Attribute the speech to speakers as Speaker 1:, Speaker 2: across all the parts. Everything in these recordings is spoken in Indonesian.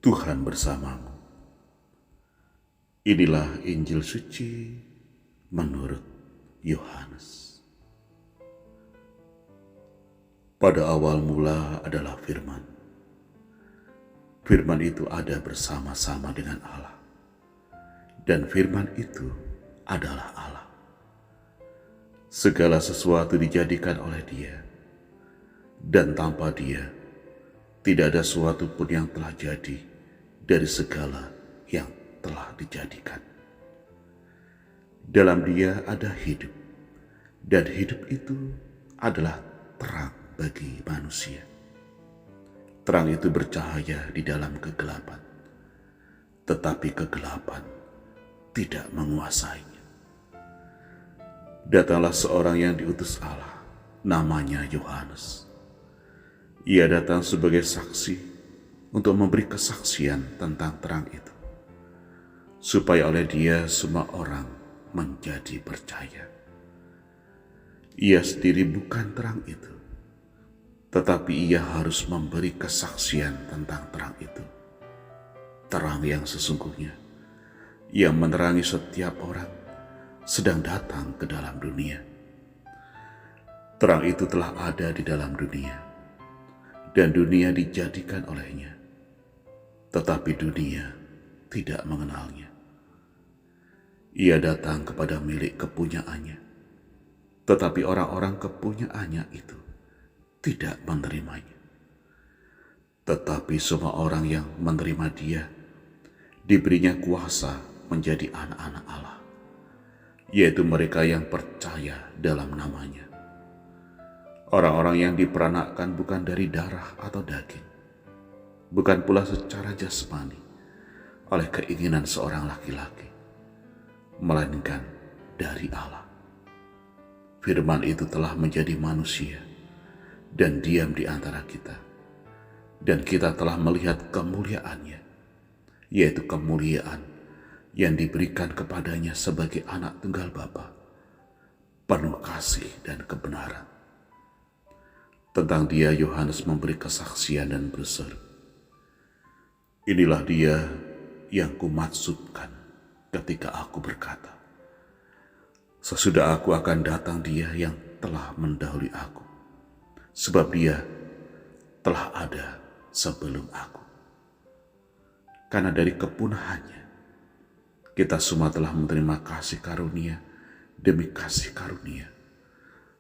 Speaker 1: Tuhan bersamamu. Inilah Injil suci menurut Yohanes. Pada awal mula adalah firman. Firman itu ada bersama-sama dengan Allah. Dan firman itu adalah Allah. Segala sesuatu dijadikan oleh Dia. Dan tanpa Dia, tidak ada sesuatu pun yang telah jadi dari segala yang telah dijadikan. Dalam Dia ada hidup, dan hidup itu adalah terang bagi manusia. Terang itu bercahaya di dalam kegelapan, tetapi kegelapan tidak menguasainya. Datanglah seorang yang diutus Allah, namanya Yohanes. Ia datang sebagai saksi untuk memberi kesaksian tentang terang itu, supaya oleh Dia semua orang menjadi percaya. Ia sendiri bukan terang itu, tetapi Ia harus memberi kesaksian tentang terang itu. Terang yang sesungguhnya, yang menerangi setiap orang sedang datang ke dalam dunia. Terang itu telah ada di dalam dunia, dan dunia dijadikan olehnya, tetapi dunia tidak mengenalnya. Ia datang kepada milik kepunyaannya, tetapi orang-orang kepunyaannya itu tidak menerimanya. Tetapi semua orang yang menerima Dia, diberinya kuasa menjadi anak-anak Allah, yaitu mereka yang percaya dalam namanya. Orang-orang yang diperanakkan bukan dari darah atau daging, bukan pula secara jasmani oleh keinginan seorang laki-laki, melainkan dari Allah. Firman itu telah menjadi manusia dan diam di antara kita, dan kita telah melihat kemuliaannya, yaitu kemuliaan yang diberikan kepadanya sebagai anak tunggal Bapa, penuh kasih dan kebenaran. Tentang Dia Yohanes memberi kesaksian dan berseru, "Inilah Dia yang kumaksudkan ketika aku berkata, sesudah aku akan datang Dia yang telah mendahului aku, sebab Dia telah ada sebelum aku." Karena dari kepunahannya, kita semua telah menerima kasih karunia demi kasih karunia.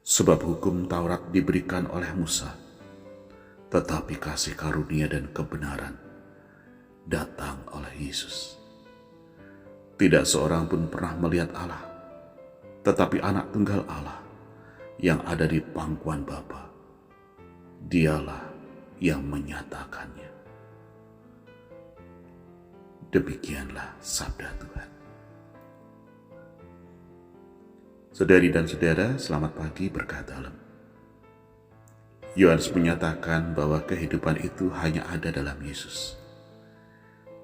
Speaker 1: Sebab hukum Taurat diberikan oleh Musa, tetapi kasih karunia dan kebenaran datang oleh Yesus. Tidak seorang pun pernah melihat Allah, tetapi anak tunggal Allah yang ada di pangkuan Bapa, Dialah yang menyatakannya. Demikianlah sabda Tuhan. Saudari dan saudara, selamat pagi berkah dalam. Yohanes menyatakan bahwa kehidupan itu hanya ada dalam Yesus.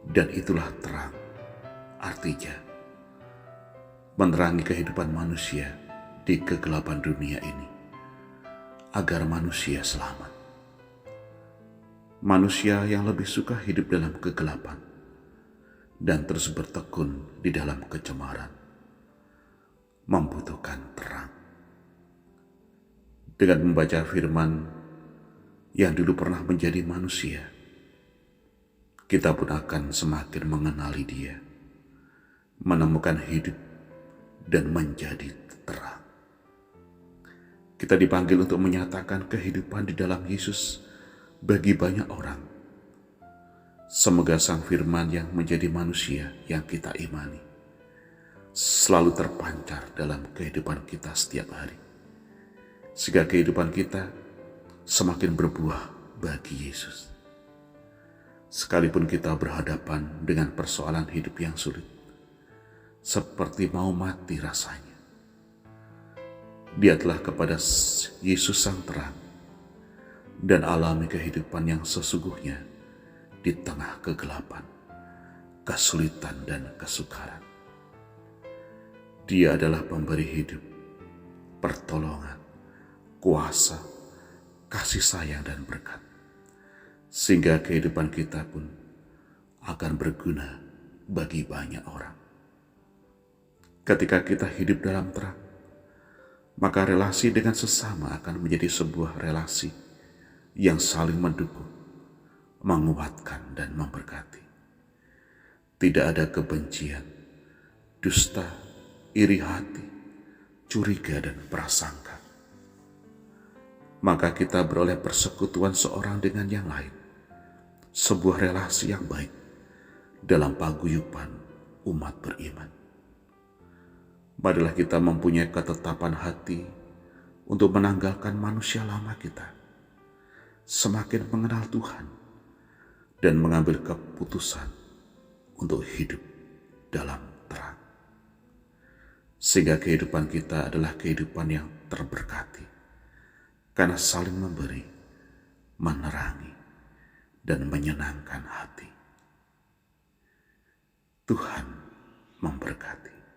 Speaker 1: Dan itulah terang, artinya menerangi kehidupan manusia di kegelapan dunia ini, agar manusia selamat. Manusia yang lebih suka hidup dalam kegelapan dan terus bertekun di dalam kecemaran membutuhkan terang. Dengan membaca firman yang dulu pernah menjadi manusia, kita pun akan semakin mengenali Dia, menemukan hidup dan menjadi terang. Kita dipanggil untuk menyatakan kehidupan di dalam Yesus bagi banyak orang. Semoga Sang Firman yang menjadi manusia yang kita imani selalu terpancar dalam kehidupan kita setiap hari, sehingga kehidupan kita semakin berbuah bagi Yesus. Sekalipun kita berhadapan dengan persoalan hidup yang sulit, seperti mau mati rasanya, lihatlah kepada Yesus Sang Terang dan alami kehidupan yang sesungguhnya di tengah kegelapan, kesulitan dan kesukaran. Dia adalah pemberi hidup, pertolongan, kuasa, kasih sayang dan berkat, sehingga kehidupan kita pun akan berguna bagi banyak orang. Ketika kita hidup dalam terang, maka relasi dengan sesama akan menjadi sebuah relasi yang saling mendukung, menguatkan, dan memberkati. Tidak ada kebencian, dusta, iri hati, curiga, dan prasangka. Maka kita beroleh persekutuan seorang dengan yang lain, sebuah relasi yang baik dalam paguyuban umat beriman. Marilah kita mempunyai ketetapan hati untuk menanggalkan manusia lama kita, semakin mengenal Tuhan, dan mengambil keputusan untuk hidup dalam terang. Sehingga kehidupan kita adalah kehidupan yang terberkati, karena saling memberi, menerangi, dan menyenangkan hati. Tuhan memberkati.